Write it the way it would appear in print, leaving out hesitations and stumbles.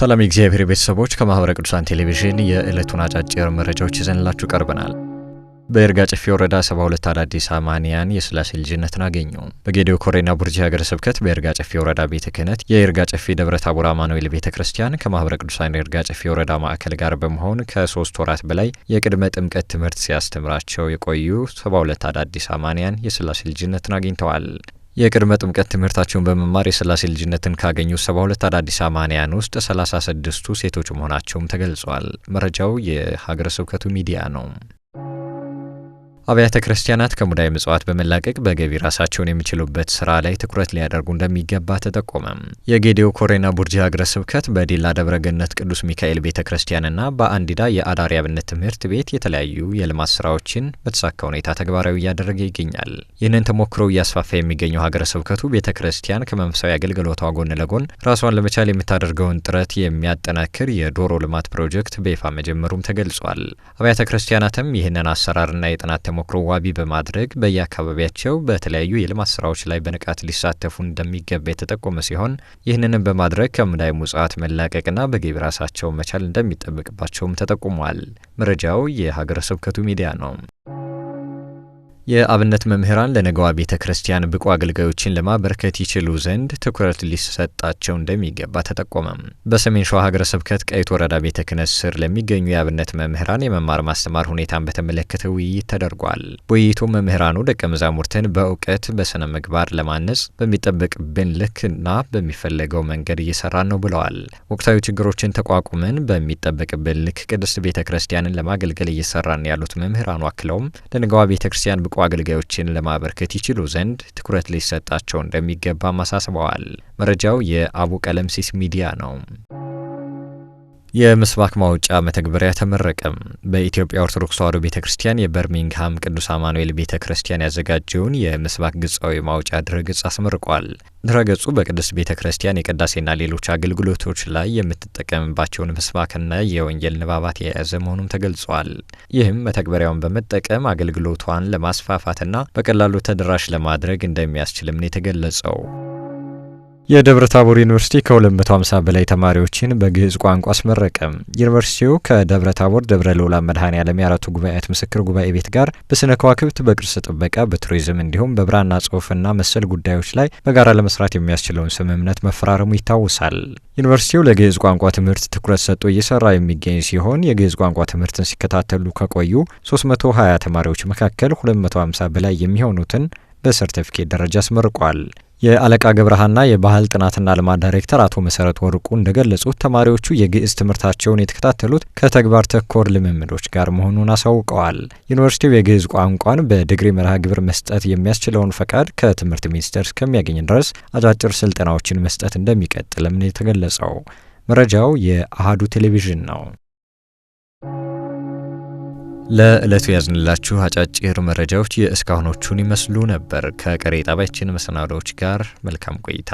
ሰላም የእግዚአብሔር ቤተሰቦች ከማህበረ ቅዱሳን ቴሌቪዥን የዕለቱን አጫጭር መረጃዎች ይዘንላችሁ ቀርበናል። በይርጋ ጨፌ ወረዳ 72 አዳዲስ አማንያን የሥላሴ ልጅነትን አገኙ። በጌዴኦ ኮሬና ቡርጂ ሀገረ ስብከት በይርጋ ጨፌ ወረዳ ቤተ ክህነት የይርጋ ጨፌ ደብረ ታቦር አማኑኤል ቤተ ክርስቲያን ከማህበረ ቅዱሳን ይርጋ ጨፌ ወረዳ ማዕከል ጋር በመሆን ከ3 ወራት በላይ የቅድመ ጥምቀት ትምህርት ሲያስተምራቸው የቆዩ 72 አዳዲስ አማንያን የሥላሴ ልጅነትን አግኝተዋል። የቅድመ ጥምቀት ትምህርታቸውን በመማር የሥላሴ ልጅነትን ካገኙ 72 አዳዲስ አማንያን ውስጥ 36ቱ ሴቶች መሆናቸውም ተገልጿል። መረጃው የሀገረ ስብከቱ ሚዲያ ነው። አብያተ ክርስቲያናት ከሙዳየ ምጽዋት በመላቀቅ በገቢ ራሳቸውን የሚችሉበት ስራ ላይ ትኩረት ሊያደርጉ እንደሚገባ ተጠቆመ። የጌዴኦ ኮሬና ቡርጂ ሀገረ ስብከት በዲላ ደብረ ገነት ቅዱስ ሚካኤል ቤተ ክርስቲያንና በአንዲዳ የአዳሪ አብነት ትምህርት ቤት የተለያዩ የልማት ስራዎችን በተሳካ ሁኔታ ተግባራዊ እያደረገ ይገኛል። ይህንን ተሞክሮ እያስፋፋ የሚገኘው ሀገረ ስብከቱ ቤተ ክርስቲያን ከመንፈሳዊ አገልግሎቷ ጎን ለጎን ራሷን ለመቻል የምታደርገውን ጥረት የሚያጠናክር የዶሮ ልማት ፕሮጀክት በይፋ መጀመሩም ተገልጿል። አብያተ ክርስቲያናትም ይህንን አሰራርና የጥናት ተሞክሮ ዋቢ በማድረግ በየአካባቢያቸው በተለያዩ የልማት ስራዎች ላይ በንቃት ሊሳተፉ እንደሚገባ የተጠቆመ ሲሆን ይህንንም በማድረግ ከሙዳየ ምጽዋት መላቀቅና በገቢ ራሳቸው መቻል እንደሚጠበቅባቸውም ተጠቁሟል። መረጃው የሀገረ ስብከቱ ሚዲያ ነው። የአብነት መምህራን ለነገዋ ቤተ ክርስቲያን ብቁ አገልጋዮችን ለማበርከት ይችሉ ዘንድ ትኩረት ሊሰጣቸው እንደሚገባ ተጠቆመ። በሰሜን ሸዋ ሀገረ ስብከት ቀይት ወረዳ ቤተ ክህነት ስር ለሚገኙ የአብነት መምህራን የመማር ማስተማር ሁኔታን በተመለከተ ውይይት ተደርጓል። በውይይቱ መምህራኑ ደቀ መዛሙርትን በእውቀት በስነ ምግባር ለማነጽ በሚጠበቅብን ልክና በሚፈለገው መንገድ እየሰራን ነው ብለዋል። ወቅታዊ ችግሮችን ተቋቁመን በሚጠበቅብን ልክ ቅድስት ቤተ ክርስቲያንን ለማገልገል እየሰራን ያሉት መምህራኑ አክለውም ለነገዋ ቤተ ክርስቲያን ብቁ አገልጋዮችን ለማበርከት ይችሉ ዘንድ ትኩረት ሊሰጣቸው እንደሚገባ አሳስበዋል። መረጃው የአቡ ቀለምሲስ ሚዲያ ነው። የምስባክ ማውጫ መተግበሪያ ተመረቀ። በኢትዮጵያ ኦርቶዶክስ ተዋሕዶ ቤተክርስቲያን የበርሚንግሃም ቅዱስ አማኑኤል ቤተክርስቲያን ያዘጋጀውን የምስባክ ግጻዊ ማውጫ ድረገጽ አስመርቋል። ድረገጹ በቅድስት ቤተክርስቲያን የቅዳሴና ሌሎች አገልግሎቶች ላይ የምትጠቀምባቸውን ምስባክና የወንጌል ንባባት የያዘ መሆኑም ተገልጿል። ይህም መተግበሪያውን በመጠቀም አገልግሎቷን ለማስፋፋትና በቀላሉ ተደራሽ ለማድረግ እንደሚያስችልም ነው የተገለጸው። የደብረ ታቦር ዩኒቨርሲቲ ከ250 በላይ ተማሪዎችን በግዕዝ ቋንቋ አስመረቀ። ዩኒቨርሲቲው ከደብረ ታቦር ደብረ ልዑላ መድኃኔዓለም የአራቱ ጉባኤያት ምስክር ጉባኤ ቤት ጋር በስነ ከዋክብት፣ በቅርስ ጥበቃ፣ በቱሪዝም እንዲሁም በብራና ጽሑፍና መሰል ጉዳዮች ላይ በጋራ ለመስራት የሚያስችለውን ስምምነት መፈራረሙ ይታወሳል። ዩኒቨርሲቲው ለግዕዝ ቋንቋ ትምህርት ትኩረት ሰጥቶ እየሰራ የሚገኝ ሲሆን የግዕዝ ቋንቋ ትምህርትን ሲከታተሉ ከቆዩ 320 ተማሪዎች መካከል 250 በላይ የሚሆኑትን በሰርቲፊኬት ደረጃ አስመርቋል። የአለቃ ገብረሃና የባህል ጥናትና ልማት ዳይሬክተር አቶ መሰረት ወርቁ እንደገለጹት ተማሪዎቹ የግዕዝ ትምህርታቸውን የተከታተሉት ከተግባር ተኮር ልምምዶች ጋር መሆኑን አሳውቀዋል። ዩኒቨርሲቲው የግዕዝ ቋንቋን በዲግሪ መርሃ ግብር መስጠት የሚያስችለውን ፈቃድ ከትምህርት ሚኒስቴር እስከሚያገኝ ድረስ አጫጭር ስልጠናዎችን መስጠት እንደሚቀጥልም ነው የተገለጸው። መረጃው የአሃዱ ቴሌቪዥን ነው። ለዕለቱ ያዝንላችሁ አጫጭር መረጃዎች የእስካሁኖቹን ይመስሉ ነበር። ከቀሪ ጣቢያችን መሰናዶዎች ጋር መልካም ቆይታ።